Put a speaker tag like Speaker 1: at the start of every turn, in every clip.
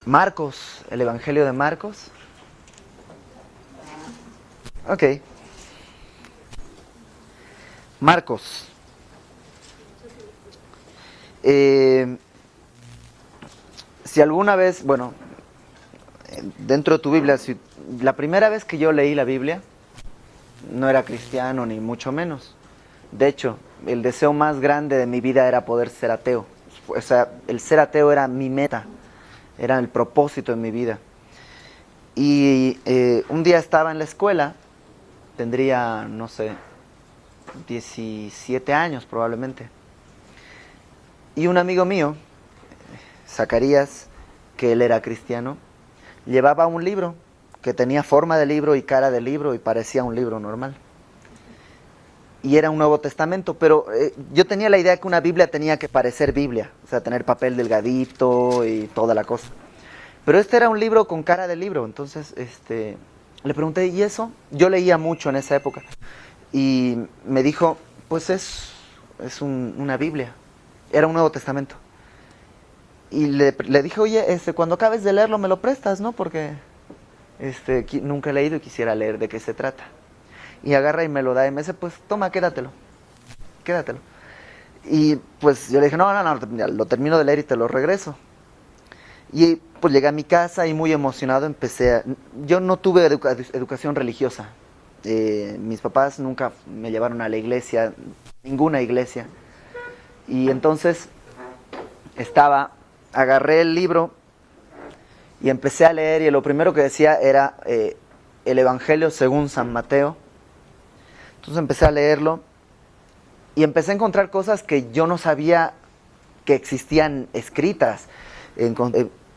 Speaker 1: Marcos, el Evangelio de Marcos. Ok. Marcos. Si alguna vez, bueno, dentro de tu Biblia, si la primera vez que yo leí la Biblia, no era cristiano ni mucho menos. De hecho, el deseo más grande de mi vida era poder ser ateo. O sea, el ser ateo era mi meta, era el propósito de mi vida. Y un día estaba en la escuela, tendría, no sé, 17 años probablemente. Y un amigo mío, Zacarías, que él era cristiano, llevaba un libro que tenía forma de libro y cara de libro y parecía un libro normal. Y era un Nuevo Testamento, pero yo tenía la idea que una Biblia tenía que parecer Biblia, o sea, tener papel delgadito y toda la cosa. Pero este era un libro con cara de libro, entonces le pregunté, ¿y eso? Yo leía mucho en esa época. Y me dijo, pues es una Biblia, era un Nuevo Testamento. Y le dije, oye, cuando acabes de leerlo me lo prestas, ¿no? Porque nunca he leído y quisiera leer de qué se trata. Y agarra y me lo da y me dice, pues toma, quédatelo. Y pues yo le dije, no, lo termino de leer y te lo regreso. Y pues llegué a mi casa y muy emocionado yo no tuve educación religiosa. Mis papás nunca me llevaron a la iglesia, ninguna iglesia. Y entonces agarré el libro y empecé a leer y lo primero que decía era el Evangelio según San Mateo. Entonces empecé a leerlo y empecé a encontrar cosas que yo no sabía que existían escritas.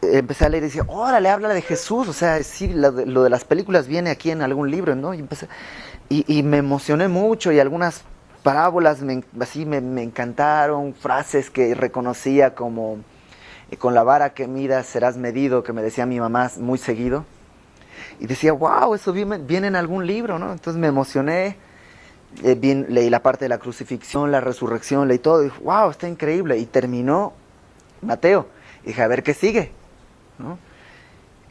Speaker 1: Empecé a leer y decía, órale, habla de Jesús, o sea, sí, lo de las películas viene aquí en algún libro, ¿no? Y me emocioné mucho y algunas parábolas me encantaron, frases que reconocía como con la vara que midas serás medido, que me decía mi mamá muy seguido. Y decía, wow, eso viene en algún libro, ¿no? Entonces me emocioné, leí la parte de la crucifixión, la resurrección, leí todo, y dije, wow, está increíble. Y terminó Mateo. Y dije, a ver qué sigue, ¿no?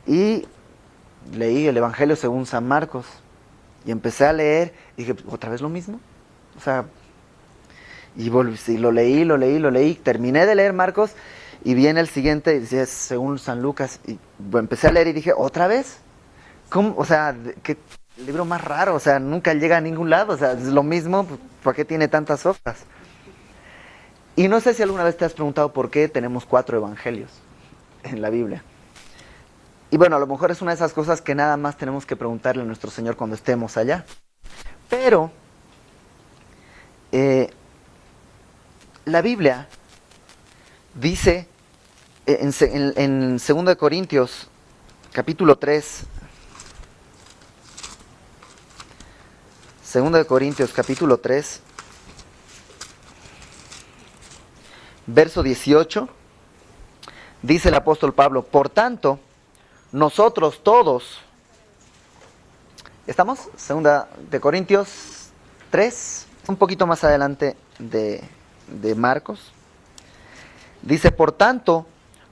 Speaker 1: Y leí el Evangelio según San Marcos. Y empecé a leer, y dije, ¿otra vez lo mismo? O sea, y lo leí, terminé de leer Marcos, y viene el siguiente, y decía, según San Lucas, y empecé a leer y dije, ¿otra vez? ¿Cómo? O sea, ¿qué libro más raro? O sea, nunca llega a ningún lado, o sea, es lo mismo, ¿por qué tiene tantas hojas? Y no sé si alguna vez te has preguntado por qué tenemos 4 evangelios en la Biblia. Y bueno, a lo mejor es una de esas cosas que nada más tenemos que preguntarle a nuestro Señor cuando estemos allá. Pero la Biblia dice en 2 Corintios capítulo 3, 2 Corintios capítulo 3, verso 18, dice el apóstol Pablo, por tanto, nosotros todos, ¿estamos? 2 Corintios 3, un poquito más adelante de Marcos. Dice, por tanto,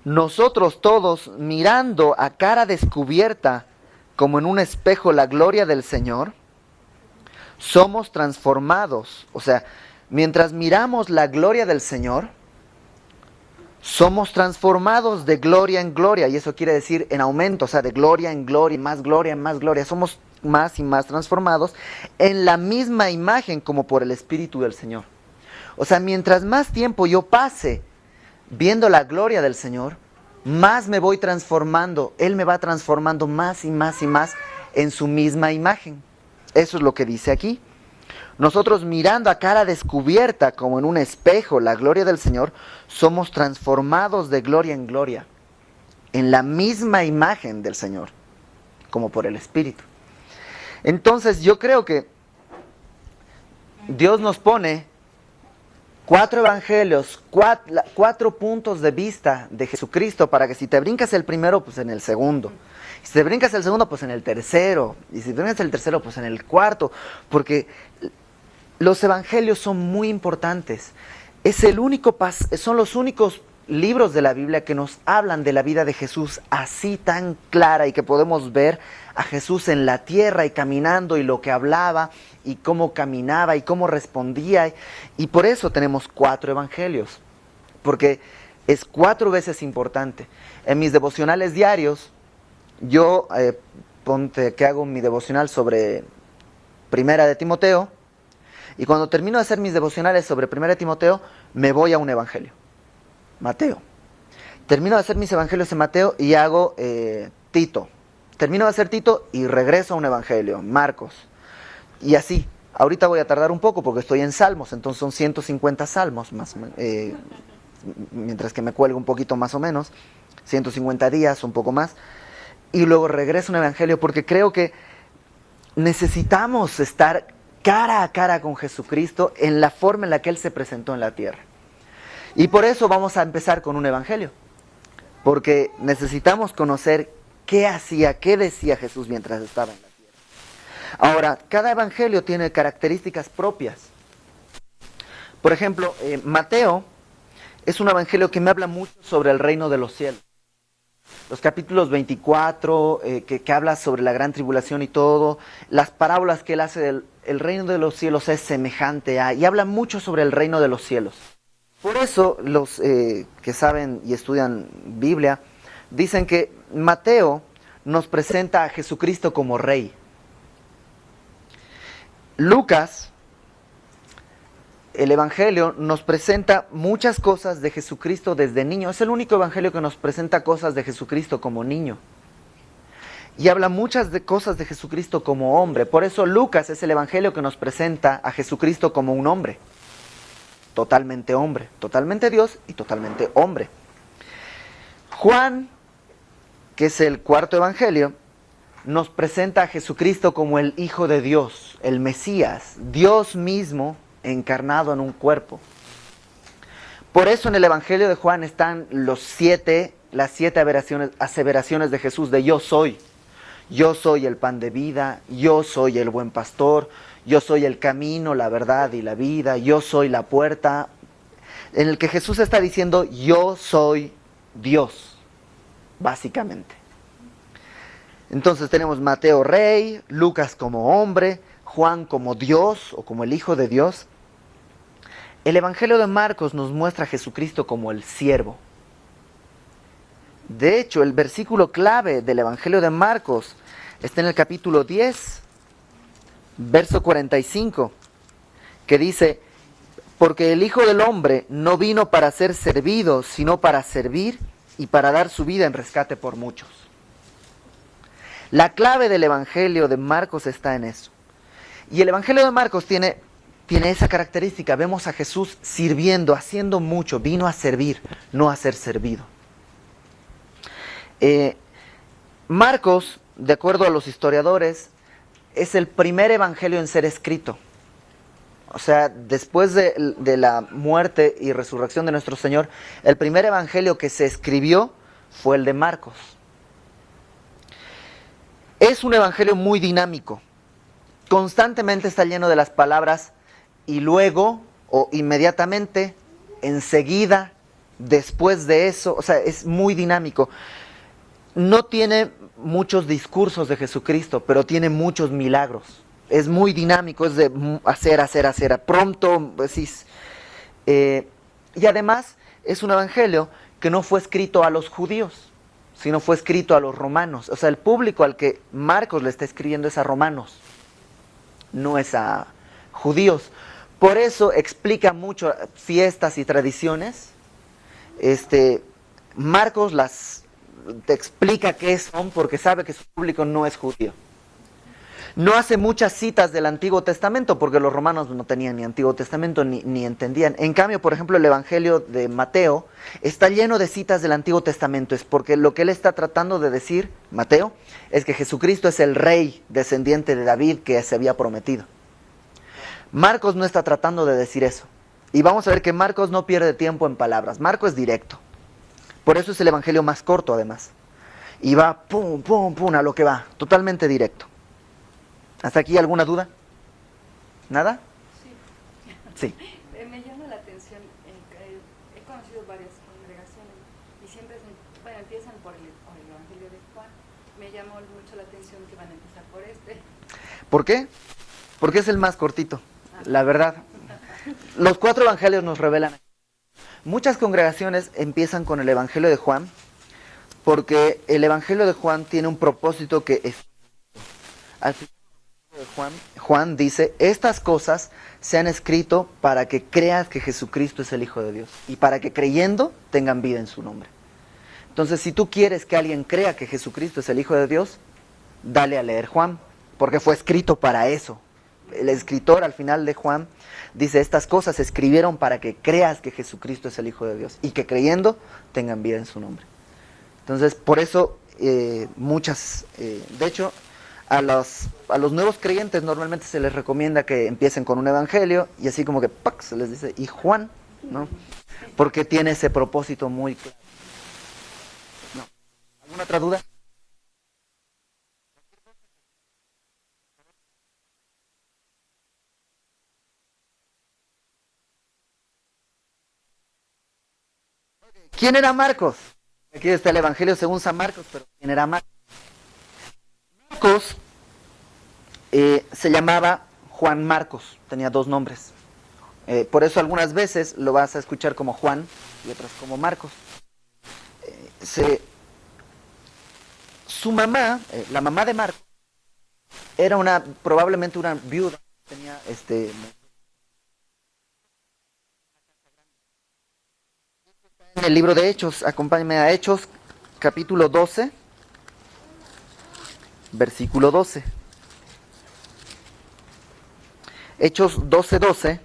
Speaker 1: nosotros todos, mirando a cara descubierta, como en un espejo, la gloria del Señor, somos transformados. O sea, mientras miramos la gloria del Señor, somos transformados de gloria en gloria, y eso quiere decir en aumento, o sea, de gloria en gloria, más gloria en más gloria. Somos más y más transformados en la misma imagen como por el Espíritu del Señor. O sea, mientras más tiempo yo pase viendo la gloria del Señor, más me voy transformando. Él me va transformando más y más y más en su misma imagen. Eso es lo que dice aquí. Nosotros mirando a cara descubierta como en un espejo la gloria del Señor, somos transformados de gloria en gloria, en la misma imagen del Señor, como por el Espíritu. Entonces yo creo que Dios nos pone 4 evangelios, 4 puntos de vista de Jesucristo, para que si te brincas el primero, pues en el segundo. Si te brincas el segundo, pues en el tercero. Y si te brincas el tercero, pues en el cuarto. Porque los evangelios son muy importantes. Son los únicos libros de la Biblia que nos hablan de la vida de Jesús así tan clara y que podemos ver a Jesús en la tierra y caminando y lo que hablaba y cómo caminaba y cómo respondía. Y por eso tenemos 4 evangelios, porque es 4 veces importante. En mis devocionales diarios, yo ponte que hago mi devocional sobre Primera de Timoteo, y cuando termino de hacer mis devocionales sobre Primera de Timoteo, me voy a un evangelio. Mateo. Termino de hacer mis evangelios en Mateo y hago Tito. Termino de hacer Tito y regreso a un evangelio, Marcos. Y así. Ahorita voy a tardar un poco porque estoy en Salmos, entonces son 150 salmos, mientras que me cuelgo un poquito más o menos, 150 días, un poco más. Y luego regreso a un evangelio porque creo que necesitamos estar cara a cara con Jesucristo en la forma en la que Él se presentó en la tierra. Y por eso vamos a empezar con un evangelio, porque necesitamos conocer qué hacía, qué decía Jesús mientras estaba en la tierra. Ahora, cada evangelio tiene características propias. Por ejemplo, Mateo es un evangelio que me habla mucho sobre el reino de los cielos. Los capítulos 24, que habla sobre la gran tribulación y todo, las parábolas que él hace del el reino de los cielos es semejante a, y habla mucho sobre el reino de los cielos. Por eso los que saben y estudian Biblia dicen que Mateo nos presenta a Jesucristo como rey. Lucas, el evangelio, nos presenta muchas cosas de Jesucristo desde niño. Es el único evangelio que nos presenta cosas de Jesucristo como niño. Y habla muchas de cosas de Jesucristo como hombre. Por eso Lucas es el evangelio que nos presenta a Jesucristo como un hombre. Totalmente hombre, totalmente Dios y totalmente hombre. Juan, que es el 4.º evangelio, nos presenta a Jesucristo como el Hijo de Dios, el Mesías, Dios mismo encarnado en un cuerpo. Por eso en el evangelio de Juan están las 7 aseveraciones de Jesús de yo soy. Yo soy el pan de vida, yo soy el buen pastor, yo soy el camino, la verdad y la vida, yo soy la puerta, en el que Jesús está diciendo yo soy Dios, básicamente. Entonces tenemos Mateo rey, Lucas como hombre, Juan como Dios o como el Hijo de Dios. El evangelio de Marcos nos muestra a Jesucristo como el siervo. De hecho, el versículo clave del evangelio de Marcos está en el capítulo 10, verso 45, que dice, porque el Hijo del Hombre no vino para ser servido, sino para servir y para dar su vida en rescate por muchos. La clave del evangelio de Marcos está en eso. Y el evangelio de Marcos tiene esa característica. Vemos a Jesús sirviendo, haciendo mucho. Vino a servir, no a ser servido. Marcos, de acuerdo a los historiadores, es el primer evangelio en ser escrito. O sea, después de la muerte y resurrección de nuestro Señor, el primer evangelio que se escribió fue el de Marcos. Es un evangelio muy dinámico. Constantemente está lleno de las palabras y luego, o inmediatamente, enseguida, después de eso. O sea, es muy dinámico. No tiene muchos discursos de Jesucristo, pero tiene muchos milagros. Es muy dinámico, es de hacer, pronto, decís. Y además es un evangelio que no fue escrito a los judíos, sino fue escrito a los romanos. O sea, el público al que Marcos le está escribiendo es a romanos, no es a judíos. Por eso explica mucho fiestas y tradiciones. Marcos te explica qué son porque sabe que su público no es judío. No hace muchas citas del Antiguo Testamento porque los romanos no tenían ni Antiguo Testamento ni entendían. En cambio, por ejemplo, el Evangelio de Mateo está lleno de citas del Antiguo Testamento. Es porque lo que él está tratando de decir, Mateo, es que Jesucristo es el rey descendiente de David que se había prometido. Marcos no está tratando de decir eso. Y vamos a ver que Marcos no pierde tiempo en palabras. Marcos es directo. Por eso es el evangelio más corto, además. Y va pum, pum, pum, a lo que va. Totalmente directo. ¿Hasta aquí alguna duda? ¿Nada?
Speaker 2: Sí.
Speaker 1: Sí.
Speaker 2: Me llama la atención, he conocido varias congregaciones llamó mucho la atención que van a empezar por este.
Speaker 1: ¿Por qué? Porque es el más cortito, la verdad. Los 4 evangelios nos revelan. Muchas congregaciones empiezan con el evangelio de Juan, porque el evangelio de Juan tiene un propósito que es... Al final de Juan dice, estas cosas se han escrito para que creas que Jesucristo es el Hijo de Dios y para que creyendo tengan vida en su nombre. Entonces, si tú quieres que alguien crea que Jesucristo es el Hijo de Dios, dale a leer Juan, porque fue escrito para eso. El escritor al final de Juan dice, estas cosas se escribieron para que creas que Jesucristo es el Hijo de Dios y que creyendo tengan vida en su nombre. Entonces, por eso de hecho, a los nuevos creyentes normalmente se les recomienda que empiecen con un evangelio y así como que ¡pac! Se les dice, y Juan, ¿no? Porque tiene ese propósito muy claro. ¿No? ¿Alguna otra duda? ¿Quién era Marcos? Aquí está el evangelio según San Marcos, pero ¿quién era Marcos? Marcos se llamaba Juan Marcos, tenía 2 nombres. Por eso algunas veces lo vas a escuchar como Juan y otras como Marcos. Su mamá, la mamá de Marcos, era probablemente una viuda. Tenía en el libro de Hechos, acompáñame a Hechos, capítulo 12, versículo 12. Hechos 12:12.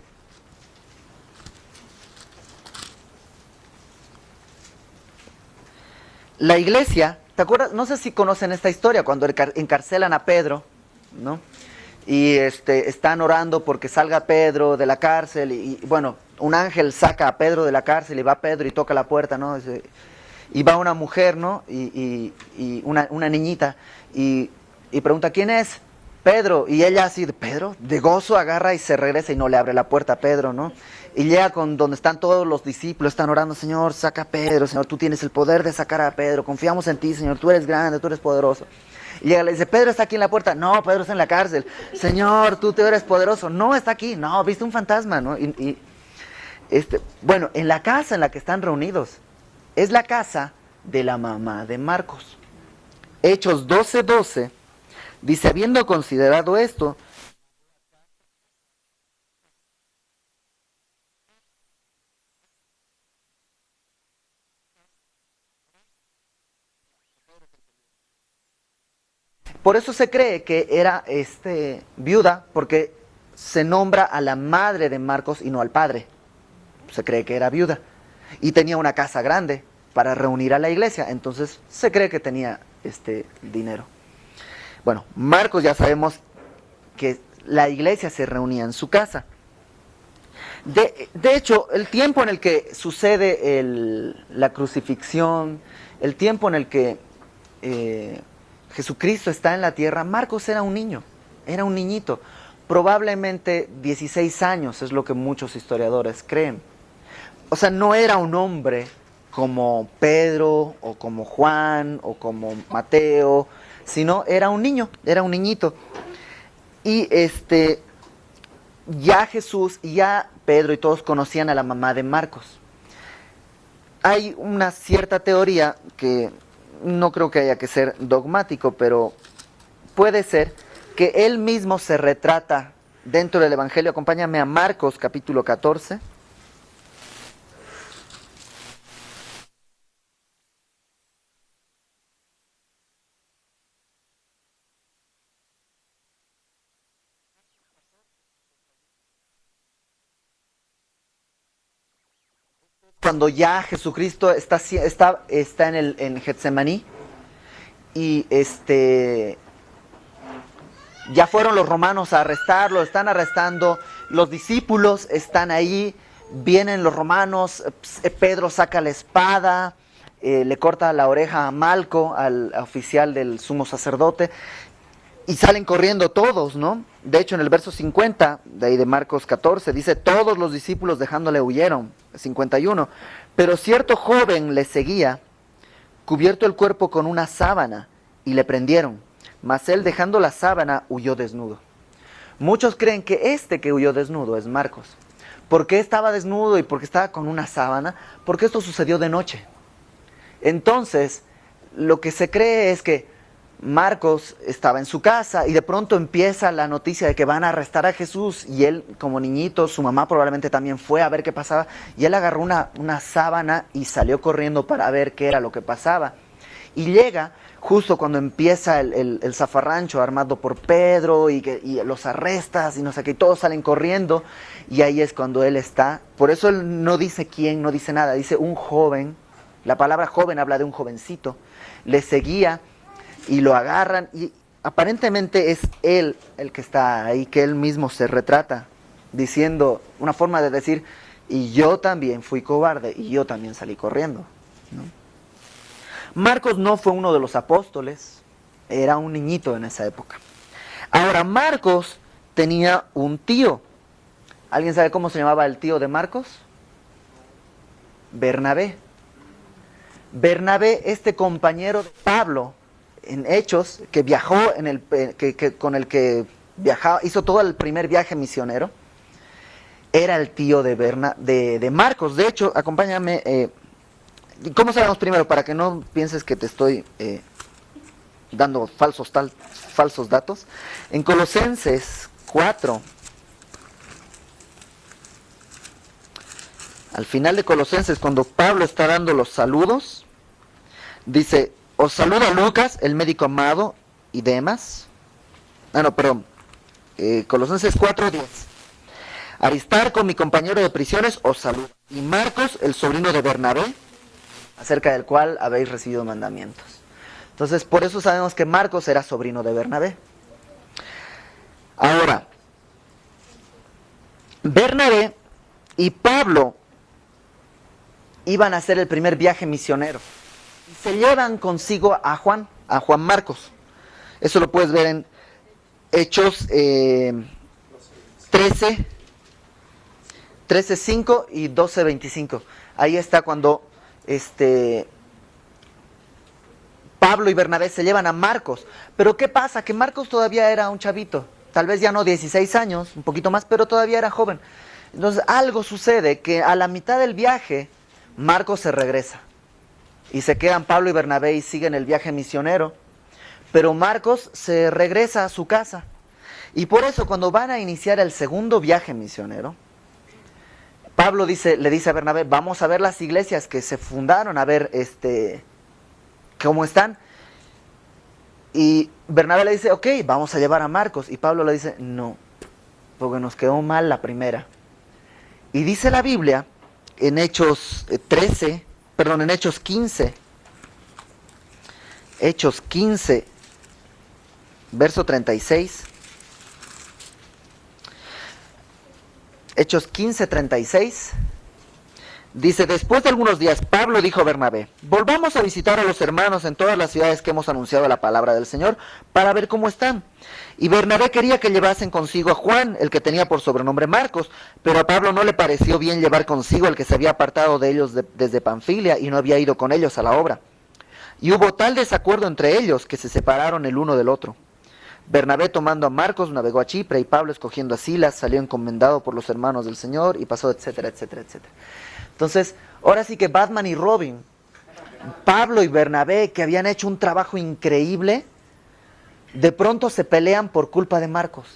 Speaker 1: La iglesia, ¿te acuerdas? No sé si conocen esta historia, cuando encarcelan a Pedro, ¿no? Y están orando porque salga Pedro de la cárcel y bueno, un ángel saca a Pedro de la cárcel y va Pedro y toca la puerta, ¿no? Y va una mujer, ¿no? Y una niñita y pregunta, ¿quién es? Pedro. Y ella así, Pedro, de gozo agarra y se regresa y no le abre la puerta a Pedro, ¿no? Y llega con donde están todos los discípulos, están orando, Señor, saca a Pedro, Señor, tú tienes el poder de sacar a Pedro, confiamos en ti, Señor, tú eres grande, tú eres poderoso. Y llega y le dice, Pedro está aquí en la puerta. No, Pedro está en la cárcel. Señor, tú te eres poderoso. No, está aquí. No, viste un fantasma, ¿no? Bueno, en la casa en la que están reunidos, es la casa de la mamá de Marcos. Hechos 12:12 dice, habiendo considerado esto, por eso se cree que era viuda, porque se nombra a la madre de Marcos y no al padre. Se cree que era viuda. Y tenía una casa grande para reunir a la iglesia. Entonces se cree que tenía dinero. Bueno, Marcos ya sabemos que la iglesia se reunía en su casa. De hecho, el tiempo en el que sucede la crucifixión, el tiempo en el que Jesucristo está en la tierra, Marcos era un niño, era un niñito, probablemente 16 años es lo que muchos historiadores creen. O sea, no era un hombre como Pedro o como Juan o como Mateo, sino era un niño, era un niñito. Y ya Jesús y ya Pedro y todos conocían a la mamá de Marcos. Hay una cierta teoría que no creo que haya que ser dogmático, pero puede ser que él mismo se retrata dentro del Evangelio. Acompáñame a Marcos capítulo 14. Cuando ya Jesucristo está en Getsemaní y ya fueron los romanos a arrestarlo, están arrestando, los discípulos están ahí, vienen los romanos, Pedro saca la espada, le corta la oreja a Malco, al oficial del sumo sacerdote, y salen corriendo todos, ¿no? De hecho, en el verso 50, de ahí de Marcos 14, dice, todos los discípulos dejándole huyeron, 51, pero cierto joven le seguía, cubierto el cuerpo con una sábana, y le prendieron, mas él, dejando la sábana, huyó desnudo. Muchos creen que este que huyó desnudo es Marcos. ¿Por qué estaba desnudo y por qué estaba con una sábana? Porque esto sucedió de noche. Entonces, lo que se cree es que Marcos estaba en su casa y de pronto empieza la noticia de que van a arrestar a Jesús, y él, como niñito, su mamá probablemente también fue a ver qué pasaba, y él agarró una sábana y salió corriendo para ver qué era lo que pasaba. Y llega justo cuando empieza el zafarrancho armado por Pedro y los arrestas y no sé qué, y todos salen corriendo, y ahí es cuando él está. Por eso él no dice quién, no dice nada, dice un joven. La palabra joven habla de un jovencito. Le seguía y lo agarran, y aparentemente es él el que está ahí, que él mismo se retrata, diciendo, una forma de decir, y yo también fui cobarde, y yo también salí corriendo, ¿no? Marcos no fue uno de los apóstoles, era un niñito en esa época. Ahora, Marcos tenía un tío. ¿Alguien sabe cómo se llamaba el tío de Marcos? Bernabé. Bernabé, este compañero de Pablo en Hechos, que viajó con el que viajaba, hizo todo el primer viaje misionero, era el tío de Marcos. De hecho, acompáñame. ¿Cómo sabemos primero? Para que no pienses que te estoy dando falsos datos. En Colosenses 4, al final de Colosenses, cuando Pablo está dando los saludos, dice, os saluda Lucas, el médico amado, y Demas. Colosenses 4:10. Aristarco, mi compañero de prisiones, os saluda. Y Marcos, el sobrino de Bernabé, acerca del cual habéis recibido mandamientos. Entonces, por eso sabemos que Marcos era sobrino de Bernabé. Ahora, Bernabé y Pablo iban a hacer el primer viaje misionero. Y se llevan consigo a Juan Marcos. Eso lo puedes ver en Hechos 13:5 y 12:25. Ahí está cuando Pablo y Bernabé se llevan a Marcos. Pero ¿qué pasa? Que Marcos todavía era un chavito. Tal vez ya no 16 años, un poquito más, pero todavía era joven. Entonces algo sucede que a la mitad del viaje Marcos se regresa. Y se quedan Pablo y Bernabé y siguen el viaje misionero. Pero Marcos se regresa a su casa. Y por eso cuando van a iniciar el segundo viaje misionero, Pablo le dice a Bernabé, vamos a ver las iglesias que se fundaron, a ver cómo están. Y Bernabé le dice, ok, vamos a llevar a Marcos. Y Pablo le dice, no, porque nos quedó mal la primera. Y dice la Biblia, en Hechos 15, verso 36. Hechos 15:36, dice, después de algunos días, Pablo dijo a Bernabé, volvamos a visitar a los hermanos en todas las ciudades que hemos anunciado la palabra del Señor, para ver cómo están. Y Bernabé quería que llevasen consigo a Juan, el que tenía por sobrenombre Marcos, pero a Pablo no le pareció bien llevar consigo al que se había apartado de ellos desde Panfilia y no había ido con ellos a la obra. Y hubo tal desacuerdo entre ellos que se separaron el uno del otro. Bernabé, tomando a Marcos, navegó a Chipre, y Pablo, escogiendo a Silas, salió encomendado por los hermanos del Señor y pasó, etcétera, etcétera, etcétera. Entonces, ahora sí que Batman y Robin, Pablo y Bernabé, que habían hecho un trabajo increíble, de pronto se pelean por culpa de Marcos.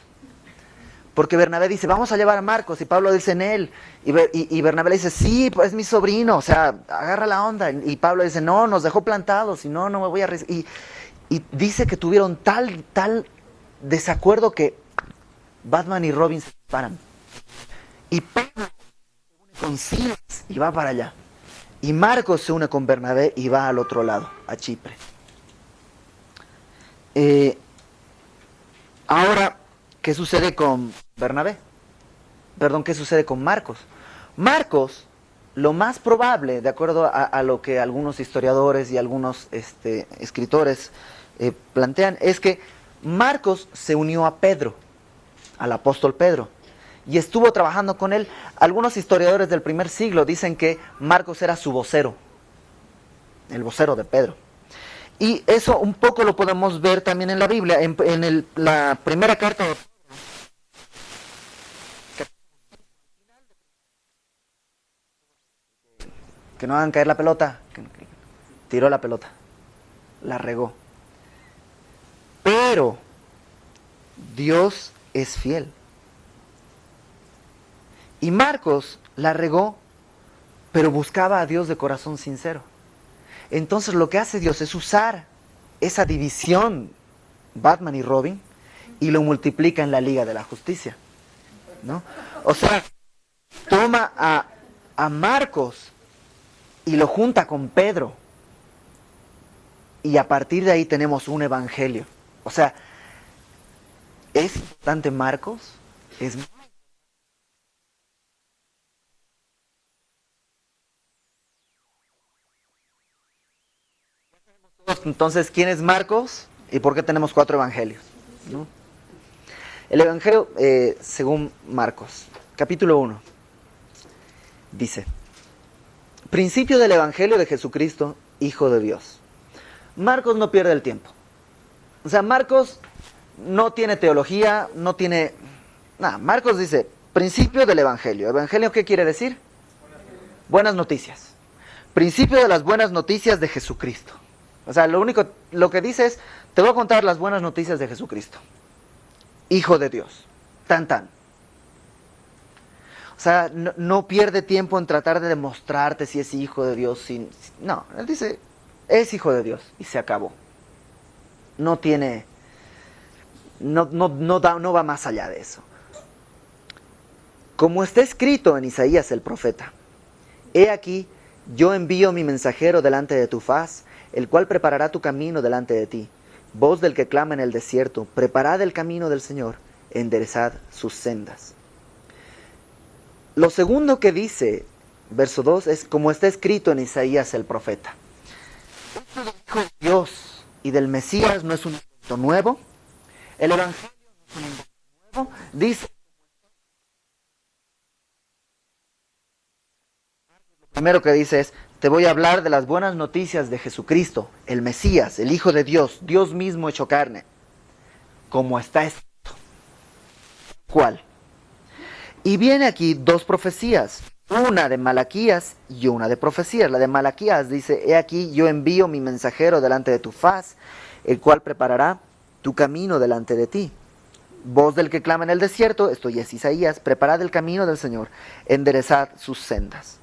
Speaker 1: Porque Bernabé dice, vamos a llevar a Marcos, y Pablo dice en él, y Bernabé le dice, sí, pues es mi sobrino, o sea, agarra la onda. Y Pablo dice, no, nos dejó plantados, y no me voy a... Y dice que tuvieron tal desacuerdo que Batman y Robin se separan. Y Pablo se une con Silas y va para allá. Y Marcos se une con Bernabé y va al otro lado, a Chipre. Ahora, ¿qué sucede con Bernabé? Perdón, ¿qué sucede con Marcos? Marcos, lo más probable, de acuerdo a lo que algunos historiadores y algunos escritores plantean, es que Marcos se unió a Pedro, al apóstol Pedro, y estuvo trabajando con él. Algunos historiadores del primer siglo dicen que Marcos era su vocero, el vocero de Pedro. Y eso un poco lo podemos ver también en la Biblia, la primera carta de que no hagan caer la pelota, tiró la pelota, la regó. Pero Dios es fiel. Y Marcos la regó, pero buscaba a Dios de corazón sincero. Entonces lo que hace Dios es usar esa división, Batman y Robin, y lo multiplica en la Liga de la Justicia, ¿no? O sea, toma a Marcos y lo junta con Pedro. Y a partir de ahí tenemos un evangelio. O sea, ¿es importante Marcos? Es entonces, ¿quién es Marcos? ¿Y por qué tenemos 4 evangelios? ¿No? El evangelio según Marcos, capítulo 1, dice: principio del evangelio de Jesucristo, Hijo de Dios. Marcos no pierde el tiempo. O sea, Marcos no tiene teología, no tiene nada. Marcos dice, principio del evangelio. ¿Evangelio qué quiere decir? Buenas noticias. Principio de las buenas noticias de Jesucristo. O sea, lo que dice es, te voy a contar las buenas noticias de Jesucristo. Hijo de Dios. Tan tan. O sea, no pierde tiempo en tratar de demostrarte si es hijo de Dios. No, él dice, es hijo de Dios y se acabó. No tiene, no va más allá de eso. Como está escrito en Isaías el profeta, he aquí, yo envío mi mensajero delante de tu faz, el cual preparará tu camino delante de ti. Voz del que clama en el desierto, preparad el camino del Señor, enderezad sus sendas. Lo segundo que dice, verso 2, es como está escrito en Isaías el profeta. Esto del Hijo de Dios y del Mesías no es un invento nuevo. El Evangelio no es un invento nuevo. Dice, lo primero que dice es, te voy a hablar de las buenas noticias de Jesucristo, el Mesías, el Hijo de Dios, Dios mismo hecho carne, como está escrito. ¿Cuál? Y viene aquí 2 profecías, una de Malaquías y una de profecías. La de Malaquías dice, he aquí yo envío mi mensajero delante de tu faz, el cual preparará tu camino delante de ti. Voz del que clama en el desierto, esto ya es Isaías, preparad el camino del Señor, enderezad sus sendas.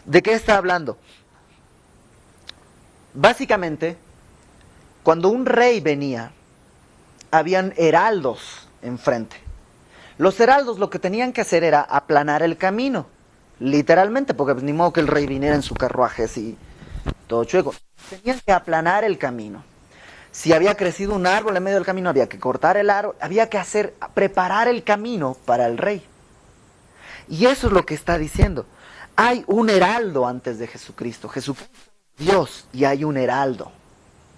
Speaker 1: ¿De qué está hablando? Básicamente, cuando un rey venía, habían heraldos enfrente. Los heraldos lo que tenían que hacer era aplanar el camino, literalmente, porque pues, ni modo que el rey viniera en su carruaje así, todo chueco. Tenían que aplanar el camino. Si había crecido un árbol en medio del camino, había que cortar el árbol, había que preparar el camino para el rey. Y eso es lo que está diciendo. Hay un heraldo antes de Jesucristo. Jesucristo es Dios y hay un heraldo.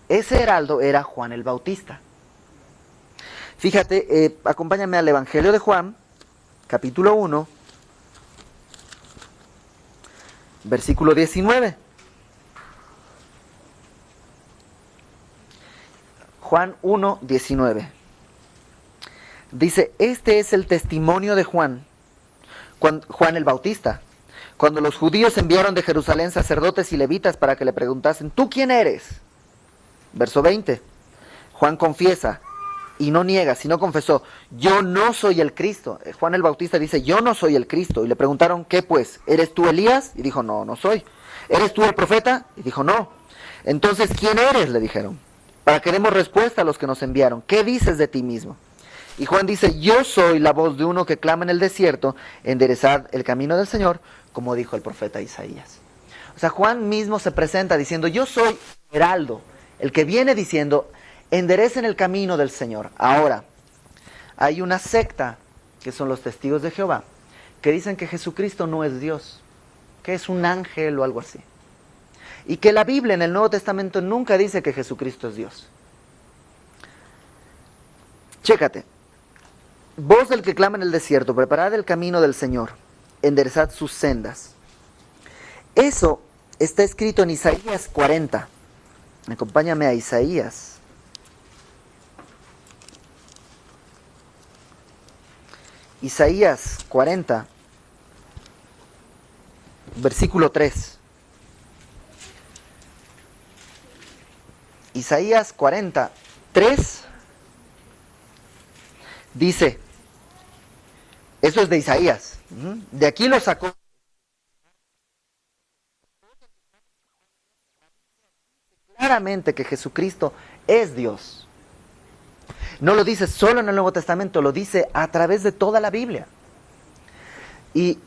Speaker 1: Ese heraldo era Juan el Bautista. Fíjate, acompáñame al Evangelio de Juan, capítulo 1, versículo 19. Juan 1, 19. Dice, este es el testimonio de Juan el Bautista. Cuando los judíos enviaron de Jerusalén sacerdotes y levitas para que le preguntasen, ¿tú quién eres? Verso 20. Juan confiesa y no niega, sino confesó, yo no soy el Cristo. Juan el Bautista dice, yo no soy el Cristo. Y le preguntaron, ¿qué pues? ¿Eres tú Elías? Y dijo, no, no soy. ¿Eres tú el profeta? Y dijo, no. Entonces, ¿quién eres? Le dijeron. Para que demos respuesta a los que nos enviaron. ¿Qué dices de ti mismo? Y Juan dice, yo soy la voz de uno que clama en el desierto, enderezad el camino del Señor, como dijo el profeta Isaías. O sea, Juan mismo se presenta diciendo, yo soy heraldo, el que viene diciendo, enderecen el camino del Señor. Ahora, hay una secta, que son los testigos de Jehová, que dicen que Jesucristo no es Dios, que es un ángel o algo así. Y que la Biblia en el Nuevo Testamento nunca dice que Jesucristo es Dios. Chécate. Voz del que clama en el desierto, preparad el camino del Señor, enderezad sus sendas. Eso está escrito en Isaías 40. Acompáñame a Isaías. Isaías 40, versículo 3. Isaías 40, 3 dice, eso es de Isaías, de aquí lo sacó. Claramente que Jesucristo es Dios. No lo dice solo en el Nuevo Testamento, lo dice a través de toda la Biblia. Y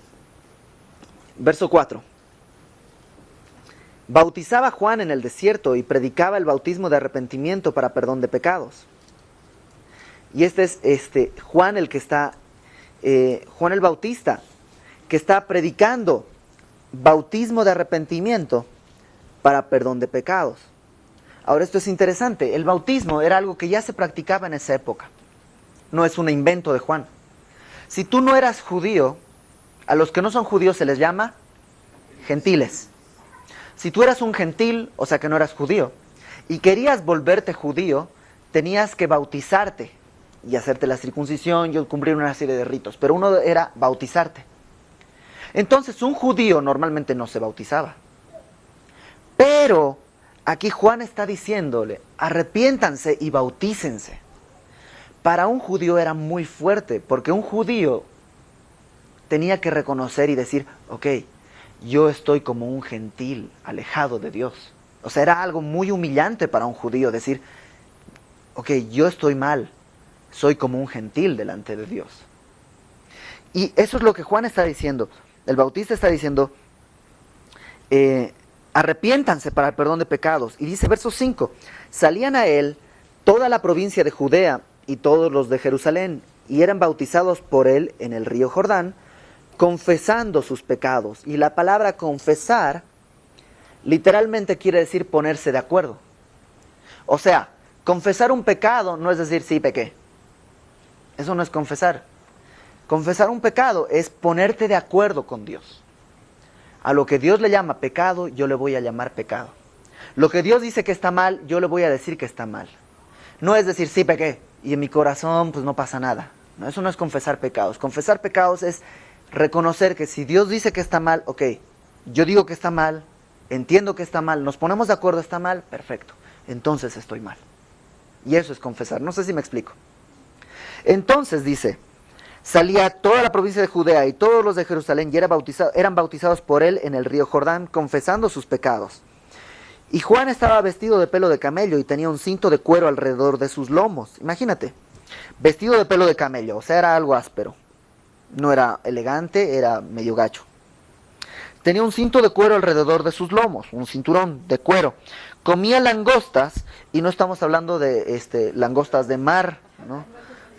Speaker 1: verso 4. Bautizaba Juan en el desierto y predicaba el bautismo de arrepentimiento para perdón de pecados. Y este es Juan el que está, Juan el Bautista, que está predicando bautismo de arrepentimiento para perdón de pecados. Ahora esto es interesante, el bautismo era algo que ya se practicaba en esa época, no es un invento de Juan. Si tú no eras judío, a los que no son judíos se les llama gentiles. Si tú eras un gentil, o sea que no eras judío, y querías volverte judío, tenías que bautizarte y hacerte la circuncisión y cumplir una serie de ritos, pero uno era bautizarte. Entonces un judío normalmente no se bautizaba, pero aquí Juan está diciéndole, arrepiéntanse y bautícense. Para un judío era muy fuerte, porque un judío tenía que reconocer y decir, ok, yo estoy como un gentil, alejado de Dios. O sea, era algo muy humillante para un judío decir, ok, yo estoy mal, soy como un gentil delante de Dios. Y eso es lo que Juan está diciendo. El Bautista está diciendo, arrepiéntanse para el perdón de pecados. Y dice verso 5, salían a él toda la provincia de Judea y todos los de Jerusalén, y eran bautizados por él en el río Jordán, confesando sus pecados. Y la palabra confesar literalmente quiere decir ponerse de acuerdo. O sea, confesar un pecado no es decir sí pequé. Eso no es confesar. Confesar un pecado es ponerte de acuerdo con Dios. A lo que Dios le llama pecado, yo le voy a llamar pecado. Lo que Dios dice que está mal, yo le voy a decir que está mal. No es decir sí pequé y en mi corazón pues no pasa nada. No, eso no es confesar pecados. Confesar pecados es reconocer que si Dios dice que está mal, ok, yo digo que está mal, entiendo que está mal, nos ponemos de acuerdo, está mal, perfecto, entonces estoy mal. Y eso es confesar, no sé si me explico. Entonces dice, salía toda la provincia de Judea y todos los de Jerusalén y eran bautizados por él en el río Jordán, confesando sus pecados. Y Juan estaba vestido de pelo de camello y tenía un cinto de cuero alrededor de sus lomos. Imagínate, vestido de pelo de camello, o sea, era algo áspero. No era elegante, era medio gacho. Tenía un cinto de cuero alrededor de sus lomos, un cinturón de cuero. Comía langostas, y no estamos hablando de langostas de mar, ¿no?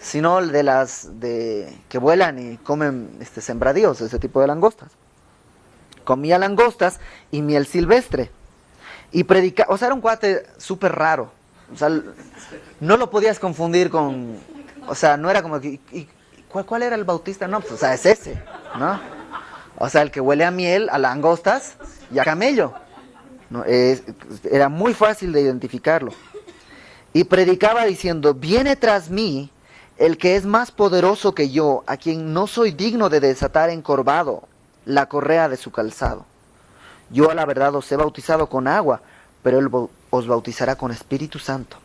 Speaker 1: Sino de las que vuelan y comen sembradíos, ese tipo de langostas. Comía langostas y miel silvestre. Y predicaba, o sea, era un cuate súper raro. O sea, no lo podías confundir con, o sea, no era como que... ¿Cuál era el Bautista? No, pues, o sea, es ese, ¿no? O sea, el que huele a miel, a langostas y a camello. ¿No? Era muy fácil de identificarlo. Y predicaba diciendo, viene tras mí el que es más poderoso que yo, a quien no soy digno de desatar encorvado la correa de su calzado. Yo a la verdad os he bautizado con agua, pero él os bautizará con Espíritu Santo.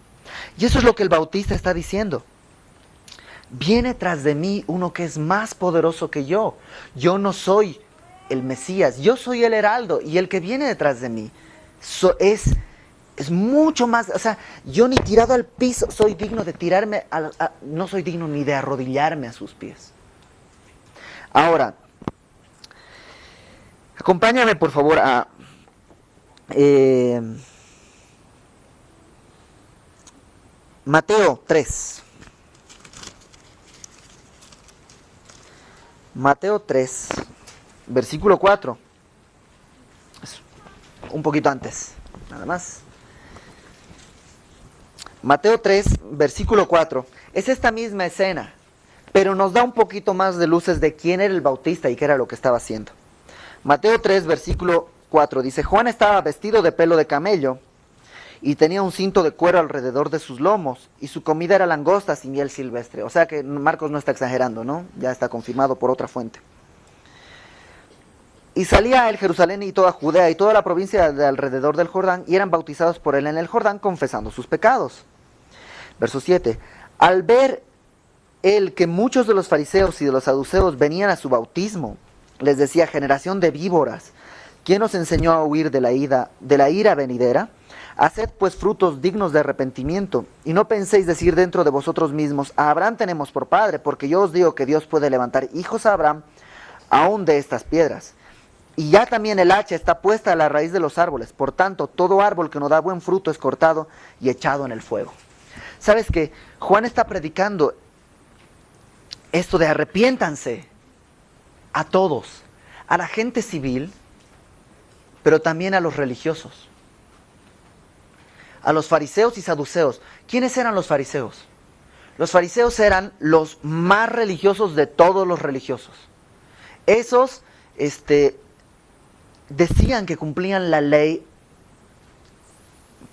Speaker 1: Y eso es lo que el Bautista está diciendo. Viene tras de mí uno que es más poderoso que yo. Yo no soy el Mesías, yo soy el heraldo, y el que viene detrás de mí es mucho más, o sea, yo ni tirado al piso soy digno de tirarme, no soy digno ni de arrodillarme a sus pies. Ahora, acompáñame por favor a Mateo 3. Mateo 3, versículo 4. Es un poquito antes, nada más. Mateo 3, versículo 4. Es esta misma escena, pero nos da un poquito más de luces de quién era el Bautista y qué era lo que estaba haciendo. Mateo 3, versículo 4 dice, Juan estaba vestido de pelo de camello y tenía un cinto de cuero alrededor de sus lomos, y su comida era langostas y miel silvestre. O sea que Marcos no está exagerando, ¿no? Ya está confirmado por otra fuente. Y salía él, Jerusalén y toda Judea y toda la provincia de alrededor del Jordán, y eran bautizados por él en el Jordán, confesando sus pecados. Verso 7. Al ver él que muchos de los fariseos y de los saduceos venían a su bautismo, les decía: generación de víboras, ¿quién os enseñó a huir de la ira venidera? Haced pues frutos dignos de arrepentimiento, y no penséis decir dentro de vosotros mismos: a Abraham tenemos por padre, porque yo os digo que Dios puede levantar hijos a Abraham aún de estas piedras. Y ya también el hacha está puesta a la raíz de los árboles, por tanto todo árbol que no da buen fruto es cortado y echado en el fuego. ¿Sabes qué? Juan está predicando esto de arrepiéntanse a todos, a la gente civil, pero también a los religiosos, a los fariseos y saduceos. ¿Quiénes eran los fariseos? Los fariseos eran los más religiosos de todos los religiosos. Esos decían que cumplían la ley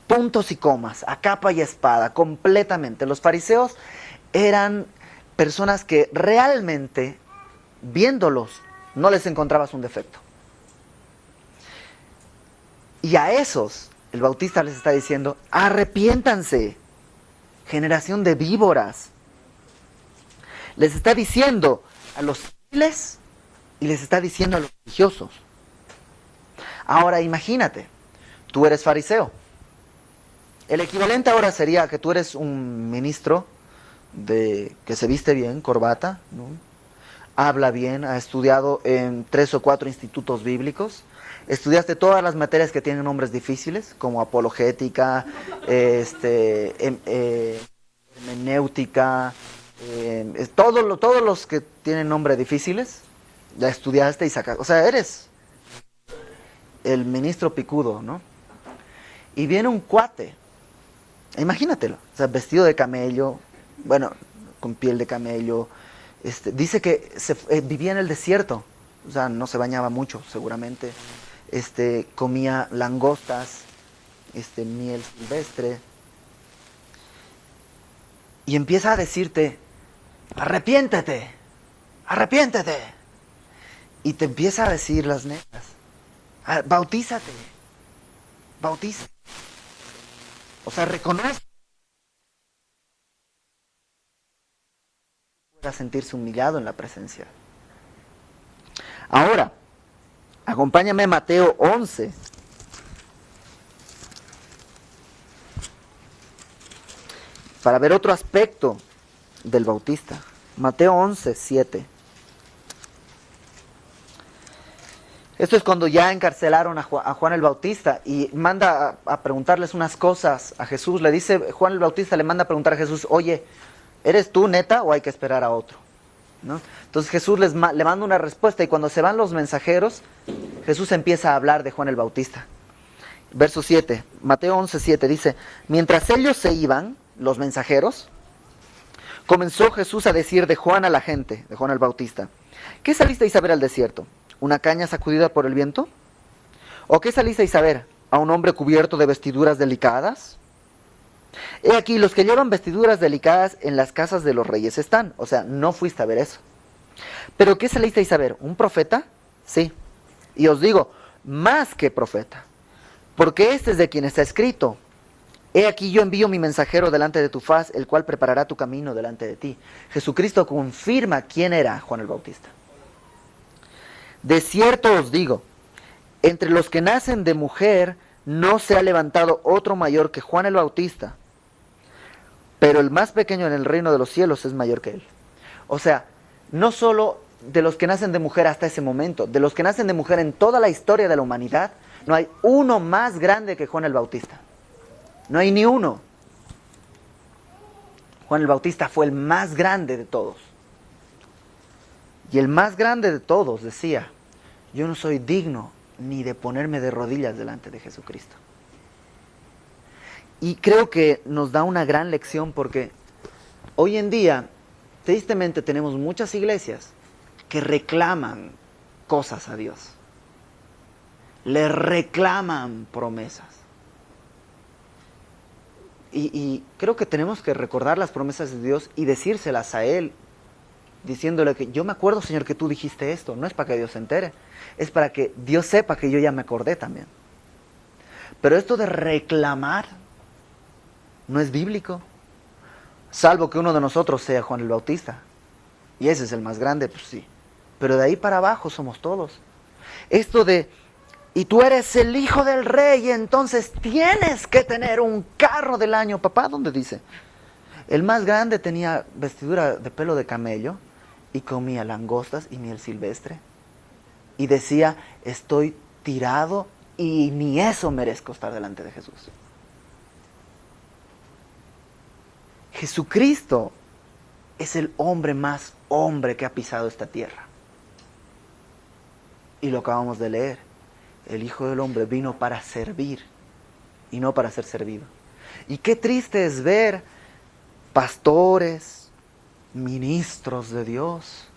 Speaker 1: puntos y comas, a capa y espada, completamente. Los fariseos eran personas que realmente, viéndolos, no les encontrabas un defecto. Y a esos, el Bautista les está diciendo: arrepiéntanse, generación de víboras. Les está diciendo a los civiles y les está diciendo a los religiosos. Ahora imagínate, tú eres fariseo. El equivalente ahora sería que tú eres un ministro que se viste bien, corbata, ¿no? Habla bien, ha estudiado en 3 o 4 institutos bíblicos, estudiaste todas las materias que tienen nombres difíciles, como apologética, hermenéutica, todos los que tienen nombres difíciles, ya estudiaste y sacaste. O sea, eres el ministro picudo, ¿no? Y viene un cuate, imagínatelo, o sea, vestido de camello, bueno, con piel de camello, dice que vivía en el desierto, o sea, no se bañaba mucho, seguramente, comía langostas, miel silvestre, y empieza a decirte: arrepiéntete, arrepiéntete, y te empieza a decir las netas: bautízate, bautízate, o sea, reconoce. A sentirse humillado en la presencia. Ahora, acompáñame a Mateo 11. Para ver otro aspecto del Bautista. Mateo 11, 7. Esto es cuando ya encarcelaron a Juan el Bautista y manda a preguntarles unas cosas a Jesús. Le dice, Juan el Bautista le manda a preguntar a Jesús: oye, ¿eres tú neta o hay que esperar a otro? ¿No? Entonces Jesús le manda una respuesta, y cuando se van los mensajeros, Jesús empieza a hablar de Juan el Bautista. Verso 7, Mateo 11, 7 dice: mientras ellos se iban, los mensajeros, comenzó Jesús a decir de Juan a la gente, de Juan el Bautista: ¿qué salisteis a ver al desierto? ¿Una caña sacudida por el viento? ¿O qué salisteis a ver? ¿A un hombre cubierto de vestiduras delicadas? He aquí, los que llevan vestiduras delicadas en las casas de los reyes están. O sea, no fuiste a ver eso. ¿Pero qué salisteis a ver? ¿Un profeta? Sí. Y os digo, más que profeta. Porque este es de quien está escrito: he aquí yo envío mi mensajero delante de tu faz, el cual preparará tu camino delante de ti. Jesucristo confirma quién era Juan el Bautista. De cierto os digo, entre los que nacen de mujer no se ha levantado otro mayor que Juan el Bautista, pero el más pequeño en el reino de los cielos es mayor que él. O sea, no solo de los que nacen de mujer hasta ese momento, de los que nacen de mujer en toda la historia de la humanidad, no hay uno más grande que Juan el Bautista. No hay ni uno. Juan el Bautista fue el más grande de todos. Y el más grande de todos decía: yo no soy digno ni de ponerme de rodillas delante de Jesucristo. Y creo que nos da una gran lección, porque hoy en día, tristemente, tenemos muchas iglesias que reclaman cosas a Dios. Le reclaman promesas. Y creo que tenemos que recordar las promesas de Dios y decírselas a Él, diciéndole que yo me acuerdo, Señor, que tú dijiste esto. No es para que Dios se entere, es para que Dios sepa que yo ya me acordé también. Pero esto de reclamar no es bíblico, salvo que uno de nosotros sea Juan el Bautista. Y ese es el más grande, pues sí. Pero de ahí para abajo somos todos. Esto de, y tú eres el hijo del rey, y entonces tienes que tener un carro del año. Papá, ¿dónde dice? El más grande tenía vestidura de pelo de camello y comía langostas y miel silvestre. Y decía, estoy tirado y ni eso merezco estar delante de Jesús. Jesucristo es el hombre más hombre que ha pisado esta tierra. Y lo acabamos de leer. El Hijo del Hombre vino para servir y no para ser servido. Y qué triste es ver pastores, ministros de Dios,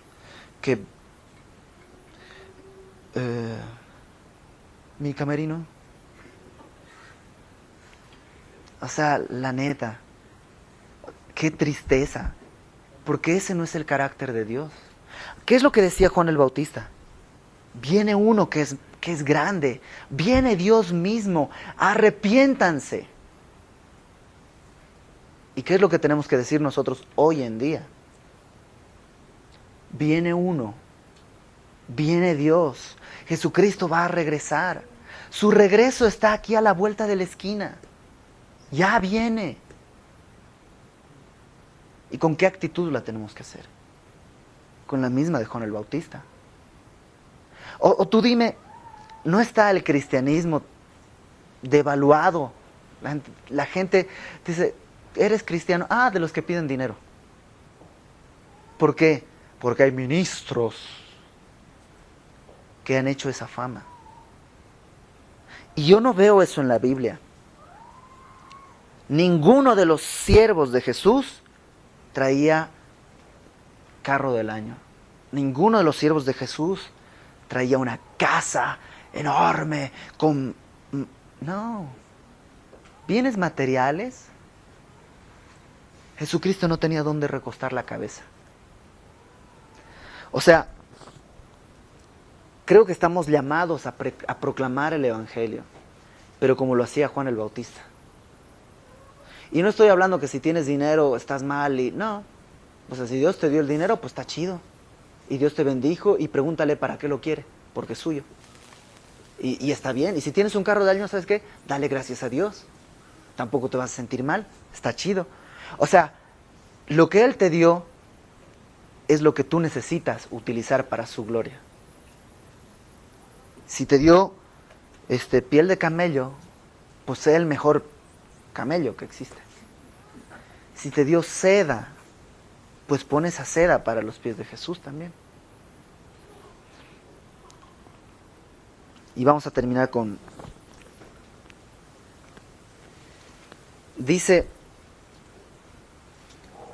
Speaker 1: que... mi camerino. O sea, la neta, qué tristeza, porque ese no es el carácter de Dios. ¿Qué es lo que decía Juan el Bautista? Viene uno que es grande, viene Dios mismo, arrepiéntanse. ¿Y qué es lo que tenemos que decir nosotros hoy en día? Viene uno, viene Dios, Jesucristo va a regresar. Su regreso está aquí a la vuelta de la esquina. Ya viene. ¿Y con qué actitud la tenemos que hacer? Con la misma de Juan el Bautista. O tú dime, ¿no está el cristianismo devaluado? La gente dice, ¿eres cristiano? Ah, de los que piden dinero. ¿Por qué? Porque hay ministros que han hecho esa fama. Y yo no veo eso en la Biblia. Ninguno de los siervos de Jesús traía carro del año. Ninguno de los siervos de Jesús traía una casa enorme con... No. Bienes materiales. Jesucristo no tenía dónde recostar la cabeza. O sea, creo que estamos llamados a proclamar el Evangelio, pero como lo hacía Juan el Bautista. Y no estoy hablando que si tienes dinero estás mal y... No. O sea, si Dios te dio el dinero, pues está chido. Y Dios te bendijo y pregúntale para qué lo quiere, porque es suyo. Y está bien. Y si tienes un carro de año, ¿sabes qué? Dale gracias a Dios. Tampoco te vas a sentir mal. Está chido. O sea, lo que Él te dio es lo que tú necesitas utilizar para su gloria. Si te dio piel de camello, pues sé el mejor camello que existe. Si te dio seda, pues pon esa seda para los pies de Jesús también. Y vamos a terminar con... Dice,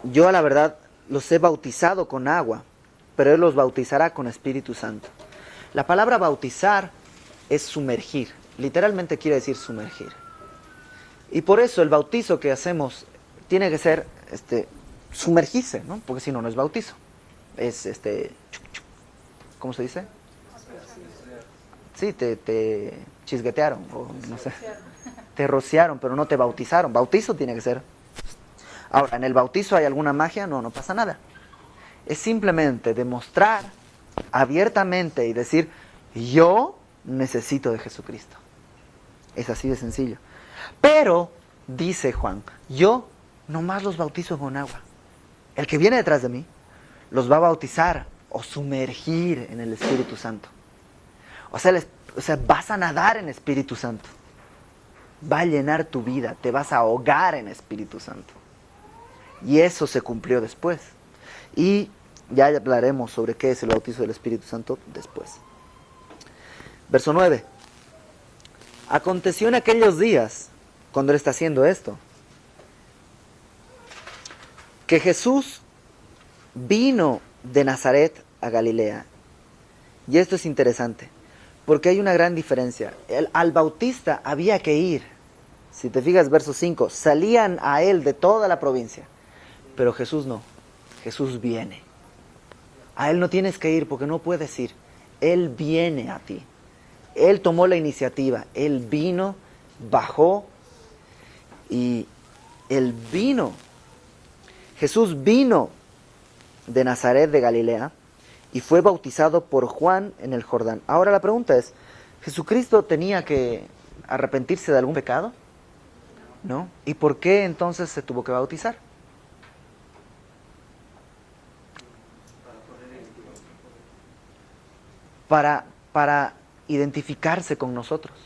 Speaker 1: yo a la verdad los he bautizado con agua, pero Él los bautizará con Espíritu Santo. La palabra bautizar es sumergir. Literalmente quiere decir sumergir. Y por eso el bautizo que hacemos tiene que ser sumergirse, ¿no? Porque si no, no es bautizo. Es ¿cómo se dice? Sí, te chisguetearon, o no sé. Te rociaron, pero no te bautizaron. Bautizo tiene que ser. Ahora, ¿en el bautizo hay alguna magia? No, no pasa nada. Es simplemente demostrar abiertamente y decir, yo necesito de Jesucristo. Es así de sencillo. Pero, dice Juan, yo nomás los bautizo con agua. El que viene detrás de mí los va a bautizar o sumergir en el Espíritu Santo. O sea, vas a nadar en Espíritu Santo. Va a llenar tu vida, te vas a ahogar en Espíritu Santo. Y eso se cumplió después. Y ya hablaremos sobre qué es el bautizo del Espíritu Santo después. Verso 9. Aconteció en aquellos días, cuando Él está haciendo esto, que Jesús vino de Nazaret a Galilea. Y esto es interesante, porque hay una gran diferencia. Al Bautista había que ir Si te fijas, verso 5, salían a él de toda la provincia. Pero Jesús no. Jesús viene. A él no tienes que ir porque no puedes ir. Él viene a ti. Él tomó la iniciativa. Él vino, bajó y él vino. Jesús vino de Nazaret de Galilea y fue bautizado por Juan en el Jordán. Ahora la pregunta es, ¿Jesucristo tenía que arrepentirse de algún pecado? ¿No? ¿Y por qué entonces se tuvo que bautizar? Para identificarse con nosotros.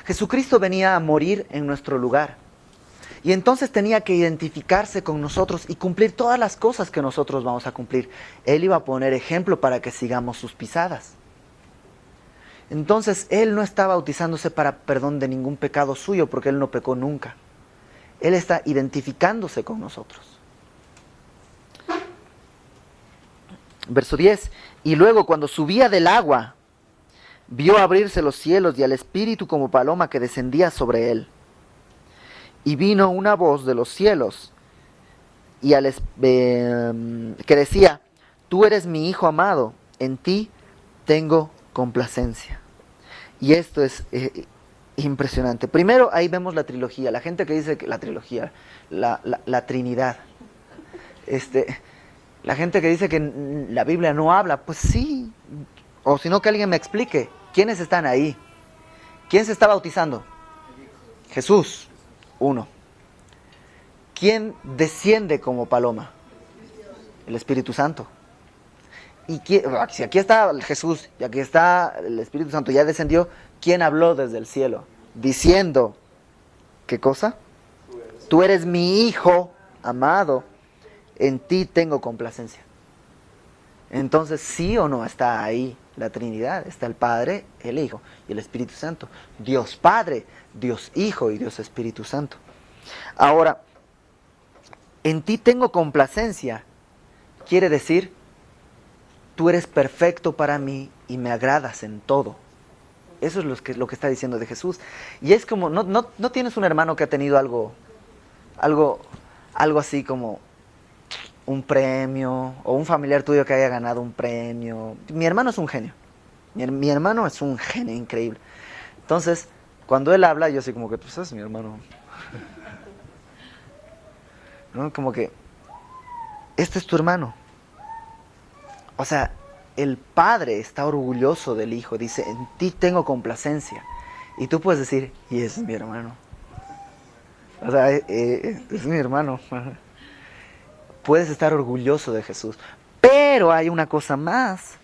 Speaker 1: Jesucristo venía a morir en nuestro lugar. Y entonces tenía que identificarse con nosotros y cumplir todas las cosas que nosotros vamos a cumplir. Él iba a poner ejemplo para que sigamos sus pisadas. Entonces, Él no está bautizándose para perdón de ningún pecado suyo, porque Él no pecó nunca. Él está identificándose con nosotros. Verso 10. Y luego, cuando subía del agua, vio abrirse los cielos y al Espíritu como paloma que descendía sobre Él. Y vino una voz de los cielos y que decía, tú eres mi Hijo amado, en ti tengo complacencia. Y esto es impresionante. Primero, ahí vemos la trilogía. La gente que dice que la trilogía, la Trinidad. La gente que dice que la Biblia no habla, pues sí. O si no, que alguien me explique. ¿Quiénes están ahí? ¿Quién se está bautizando? Jesús. Uno. ¿Quién desciende como paloma? El Espíritu Santo. Y si aquí está Jesús y aquí está el Espíritu Santo, ya descendió, ¿quién habló desde el cielo? Diciendo, ¿qué cosa? Tú eres mi Hijo amado, en ti tengo complacencia. Entonces, ¿sí o no está ahí la Trinidad? Está el Padre, el Hijo y el Espíritu Santo. Dios Padre, Dios Hijo y Dios Espíritu Santo. Ahora, en ti tengo complacencia, quiere decir, tú eres perfecto para mí y me agradas en todo. Eso es lo que está diciendo de Jesús. Y es como, no tienes un hermano que ha tenido algo así como un premio, o un familiar tuyo que haya ganado un premio. Mi hermano es un genio. Mi hermano es un genio increíble. Entonces, cuando él habla, yo soy como que, pues es mi hermano. ¿No? Como que, este es tu hermano. O sea, el Padre está orgulloso del Hijo. Dice, en ti tengo complacencia. Y tú puedes decir, y ese es mi hermano. O sea, es mi hermano. Puedes estar orgulloso de Jesús. Pero hay una cosa más.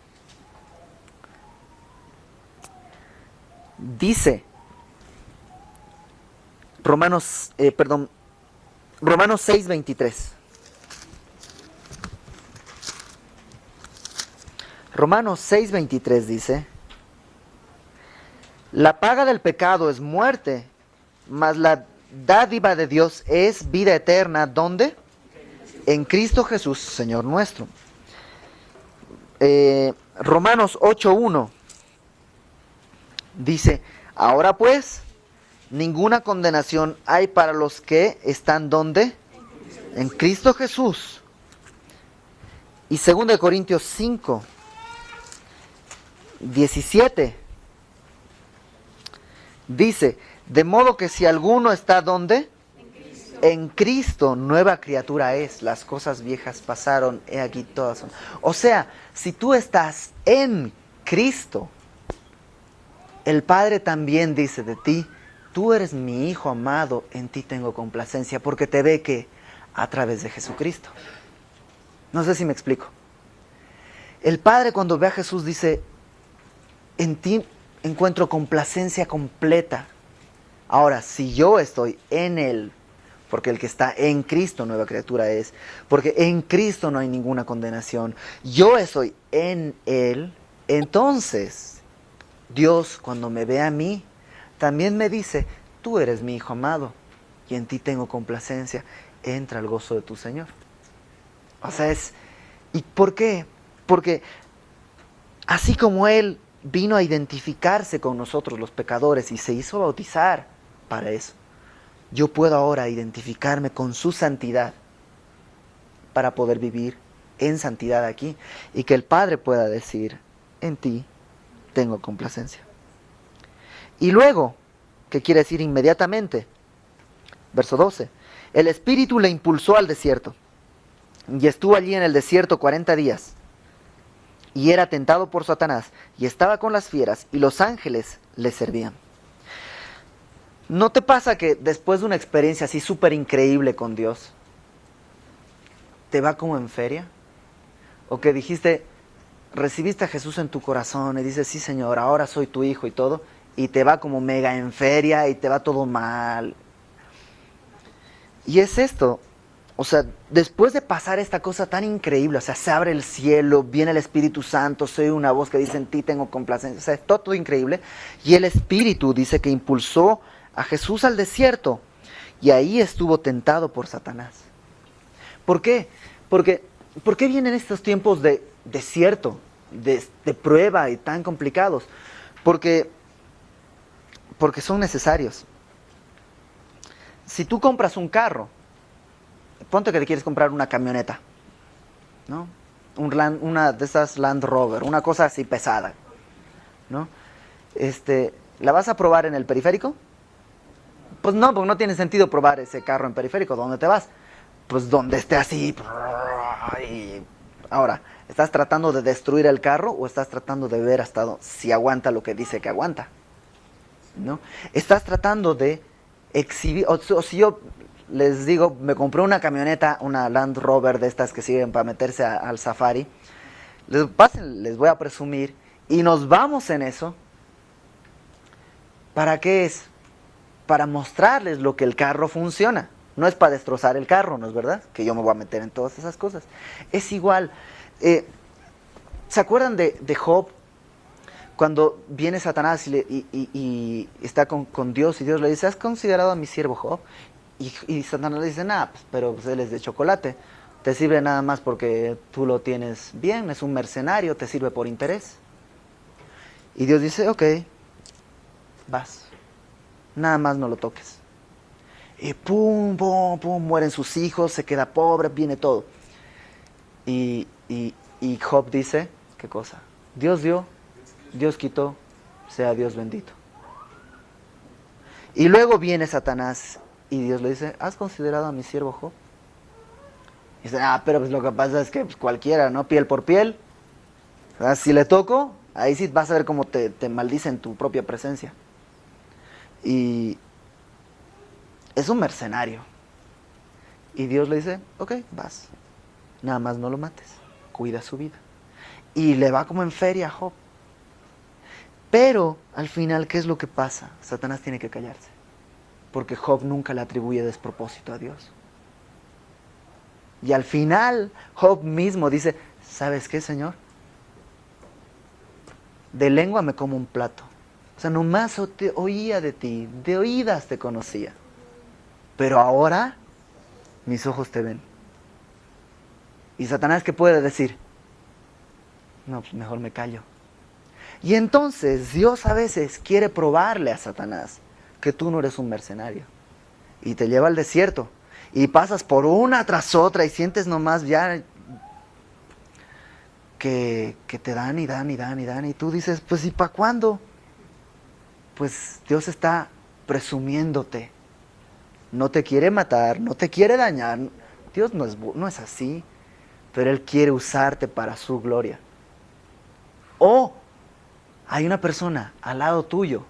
Speaker 1: Dice Romanos 6:23. Romanos 6:23 dice, la paga del pecado es muerte, mas la dádiva de Dios es vida eterna. ¿Dónde? En Cristo Jesús, Señor nuestro. Romanos 8:1 dice, ahora pues, ninguna condenación hay para los que están ¿dónde? En Cristo Jesús. Y 2 Corintios 5:17 dice, de modo que si alguno está ¿dónde? En Cristo, nueva criatura es, las cosas viejas pasaron, he aquí todas son. O sea, si tú estás en Cristo, el Padre también dice de ti, tú eres mi Hijo amado, en ti tengo complacencia, porque te ve que a través de Jesucristo. No sé si me explico. El Padre cuando ve a Jesús dice, en ti encuentro complacencia completa. Ahora, si yo estoy en Él, porque el que está en Cristo, nueva criatura es, porque en Cristo no hay ninguna condenación, yo estoy en Él, entonces Dios cuando me ve a mí, también me dice, tú eres mi Hijo amado, y en ti tengo complacencia, entra al gozo de tu Señor. O sea, ¿y por qué? Porque así como Él vino a identificarse con nosotros los pecadores y se hizo bautizar, para eso. Yo puedo ahora identificarme con su santidad para poder vivir en santidad aquí y que el Padre pueda decir, en ti tengo complacencia. Y luego, ¿qué quiere decir inmediatamente? Verso 12. El Espíritu le impulsó al desierto y estuvo allí en el desierto 40 días. Y era tentado por Satanás y estaba con las fieras y los ángeles le servían. ¿No te pasa que después de una experiencia así súper increíble con Dios, te va como en feria? O que dijiste, recibiste a Jesús en tu corazón y dices, sí Señor, ahora soy tu hijo y todo, y te va como mega en feria y te va todo mal. Y es esto, o sea, después de pasar esta cosa tan increíble, o sea, se abre el cielo, viene el Espíritu Santo, se oye una voz que dice, en ti tengo complacencia, o sea, es todo increíble, y el Espíritu dice que impulsó a Jesús al desierto, y ahí estuvo tentado por Satanás. ¿Por qué? ¿Por qué vienen estos tiempos de desierto, de prueba y tan complicados? Porque son necesarios. Si tú compras un carro, ponte que te quieres comprar una camioneta, ¿no? Una de esas Land Rover, una cosa así pesada, ¿no? ¿La vas a probar en el periférico? Pues no, porque no tiene sentido probar ese carro en periférico. ¿Dónde te vas? Pues donde esté así. Y ahora, ¿estás tratando de destruir el carro o estás tratando de ver hasta si aguanta lo que dice que aguanta? ¿No? Estás tratando de exhibir, o si yo les digo, me compré una camioneta, una Land Rover de estas que sirven para meterse al safari, les voy a presumir y nos vamos en eso. ¿Para qué es? Para mostrarles lo que el carro funciona. No es para destrozar el carro, ¿no es verdad? Que yo me voy a meter en todas esas cosas. Es igual. ¿Se acuerdan de Job? Cuando viene Satanás y está con Dios y Dios le dice, ¿has considerado a mi siervo Job? Y Satanás le dice, nada, pero pues él es de chocolate. Te sirve nada más porque tú lo tienes bien, es un mercenario, te sirve por interés. Y Dios dice, ok, vas. Nada más no lo toques. Y pum, pum, pum, mueren sus hijos, se queda pobre, viene todo. Y Job dice, ¿qué cosa? Dios dio, Dios quitó, sea Dios bendito. Y luego viene Satanás y Dios le dice, ¿has considerado a mi siervo Job? Y dice, pero pues lo que pasa es que pues, cualquiera, ¿no? Piel por piel. Si le toco, ahí sí vas a ver cómo te maldice en tu propia presencia. Y es un mercenario. Y Dios le dice, ok, vas. Nada más no lo mates. Cuida su vida. Y le va como en feria a Job. Pero, al final, ¿qué es lo que pasa? Satanás tiene que callarse. Porque Job nunca le atribuye despropósito a Dios. Y al final, Job mismo dice, ¿sabes qué, Señor? De lengua me como un plato. O sea, nomás te oía de ti, de oídas te conocía. Pero ahora, mis ojos te ven. ¿Y Satanás qué puede decir? No, pues mejor me callo. Y entonces Dios a veces quiere probarle a Satanás que tú no eres un mercenario. Y te lleva al desierto. Y pasas por una tras otra y sientes nomás ya que te dan y dan y dan y dan. Y tú dices, pues ¿y para cuándo? Pues Dios está presumiéndote. No te quiere matar, no te quiere dañar. Dios no es así. Pero Él quiere usarte para su gloria. O hay una persona al lado tuyo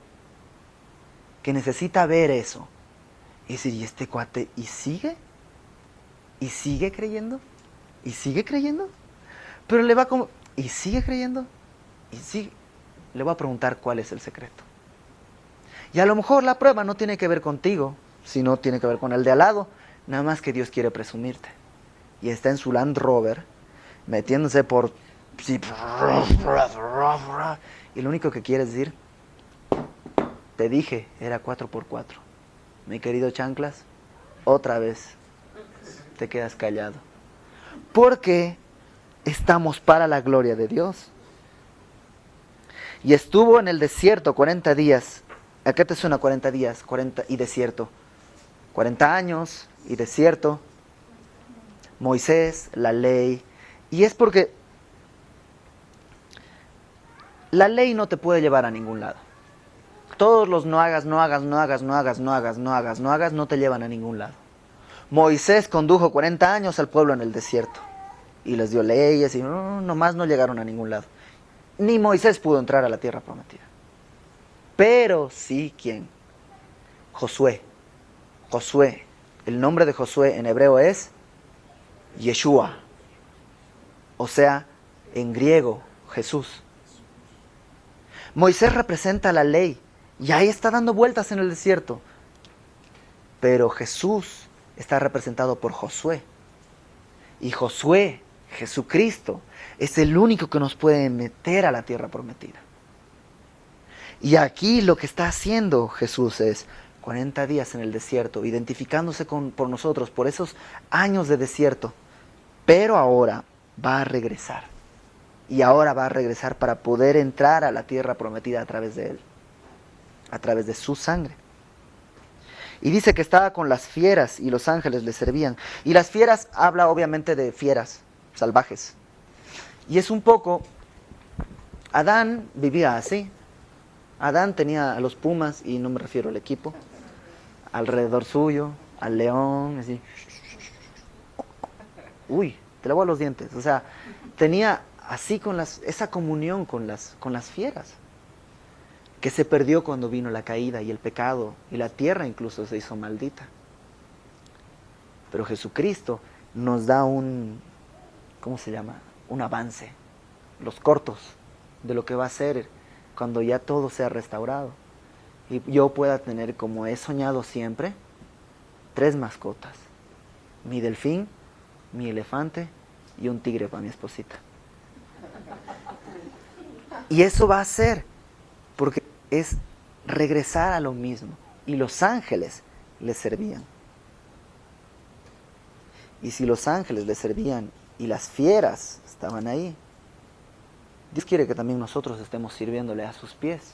Speaker 1: que necesita ver eso. Y decir, ¿y este cuate? ¿Y sigue? ¿Y sigue creyendo? ¿Y sigue creyendo? Pero le va como, ¿y sigue creyendo? ¿Y sigue? Le voy a preguntar cuál es el secreto. Y a lo mejor la prueba no tiene que ver contigo, sino tiene que ver con el de al lado. Nada más que Dios quiere presumirte. Y está en su Land Rover, metiéndose por... Y lo único que quiere es decir, te dije, era 4x4. Mi querido Chanclas, otra vez te quedas callado. Porque estamos para la gloria de Dios. Y estuvo en el desierto 40 días ¿A qué te suena 40 días 40 y desierto? 40 años y desierto. Moisés, la ley. Y es porque la ley no te puede llevar a ningún lado. Todos los no hagas, no hagas, no hagas, no hagas, no hagas, no hagas, no hagas, no te llevan a ningún lado. Moisés condujo 40 años al pueblo en el desierto. Y les dio leyes y nomás no llegaron a ningún lado. Ni Moisés pudo entrar a la tierra prometida. Pero sí, ¿quién? Josué. Josué. El nombre de Josué en hebreo es Yeshua. O sea, en griego, Jesús. Moisés representa la ley y ahí está dando vueltas en el desierto. Pero Jesús está representado por Josué. Y Josué, Jesucristo, es el único que nos puede meter a la tierra prometida. Y aquí lo que está haciendo Jesús es 40 días en el desierto, identificándose por nosotros, por esos años de desierto. Pero ahora va a regresar. Y ahora va a regresar para poder entrar a la tierra prometida a través de Él. A través de su sangre. Y dice que estaba con las fieras y los ángeles le servían. Y las fieras habla obviamente de fieras salvajes. Y es un poco... Adán vivía así. Adán tenía a los pumas, y no me refiero al equipo, alrededor suyo, al león, así. Uy, te lavo los dientes. O sea, tenía así esa comunión con las fieras, que se perdió cuando vino la caída y el pecado, y la tierra incluso se hizo maldita. Pero Jesucristo nos da ¿cómo se llama? Un avance, los cortos de lo que va a ser cuando ya todo sea restaurado. Y yo pueda tener, como he soñado siempre, 3 mascotas. Mi delfín, mi elefante y un tigre para mi esposita. Y eso va a ser, porque es regresar a lo mismo. Y los ángeles les servían. Y si los ángeles les servían y las fieras estaban ahí, Dios quiere que también nosotros estemos sirviéndole a sus pies,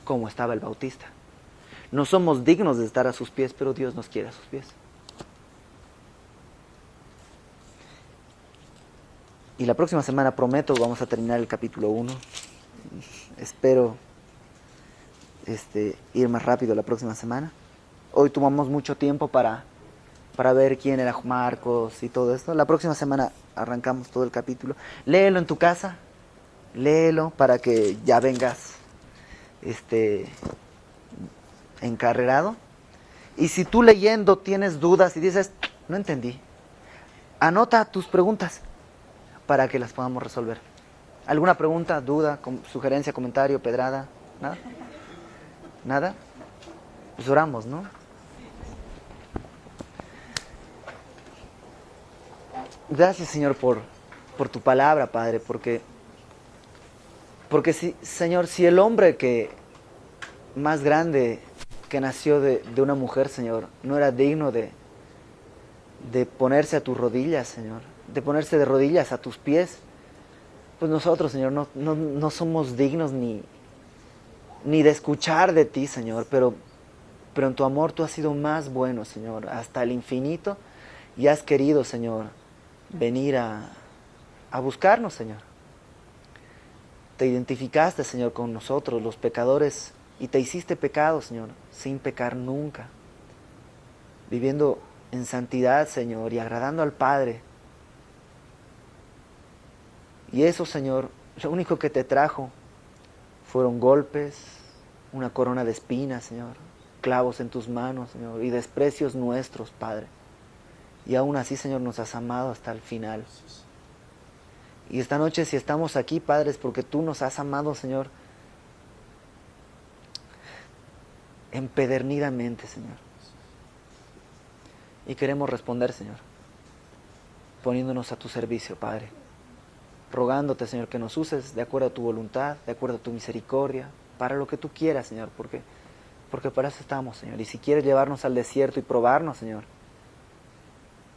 Speaker 1: como estaba el Bautista. No somos dignos de estar a sus pies, pero Dios nos quiere a sus pies. Y la próxima semana, prometo, vamos a terminar el capítulo 1. Espero ir más rápido la próxima semana. Hoy tomamos mucho tiempo para ver quién era Marcos y todo esto. La próxima semana arrancamos todo el capítulo. Léelo en tu casa. Léelo para que ya vengas encarrerado. Y si tú leyendo tienes dudas y dices, no entendí, anota tus preguntas para que las podamos resolver. ¿Alguna pregunta, duda, sugerencia, comentario, pedrada? ¿Nada? ¿Nada? Pues oramos, ¿no? Gracias, Señor, por tu palabra, Padre, porque Señor, si el hombre más grande que nació de una mujer, Señor, no era digno de ponerse a tus rodillas, Señor, de ponerse de rodillas a tus pies, pues nosotros, Señor, no somos dignos ni de escuchar de ti, Señor, pero en tu amor tú has sido más bueno, Señor, hasta el infinito, y has querido, Señor, venir a buscarnos, Señor. Te identificaste, Señor, con nosotros, los pecadores, y te hiciste pecado, Señor, sin pecar nunca, viviendo en santidad, Señor, y agradando al Padre. Y eso, Señor, lo único que te trajo fueron golpes, una corona de espinas, Señor, clavos en tus manos, Señor, y desprecios nuestros, Padre. Y aún así, Señor, nos has amado hasta el final. Y esta noche, si estamos aquí, Padre, es porque tú nos has amado, Señor, empedernidamente, Señor. Y queremos responder, Señor, poniéndonos a tu servicio, Padre. Rogándote, Señor, que nos uses de acuerdo a tu voluntad, de acuerdo a tu misericordia, para lo que tú quieras, Señor, porque para eso estamos, Señor. Y si quieres llevarnos al desierto y probarnos, Señor,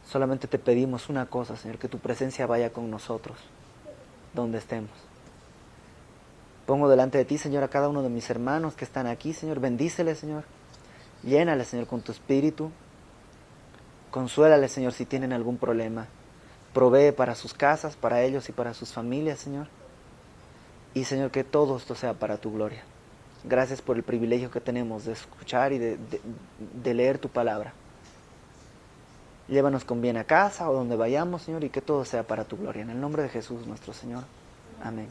Speaker 1: solamente te pedimos una cosa, Señor, que tu presencia vaya con nosotros, donde estemos. Pongo delante de ti, Señor, a cada uno de mis hermanos que están aquí, Señor. Bendíceles, Señor. Llénales, Señor, con tu espíritu. Consuélales, Señor, si tienen algún problema. Provee para sus casas, para ellos y para sus familias, Señor. Y, Señor, que todo esto sea para tu gloria. Gracias por el privilegio que tenemos de escuchar y de leer tu palabra. Llévanos con bien a casa o donde vayamos, Señor, y que todo sea para tu gloria. En el nombre de Jesús, nuestro Señor. Amén.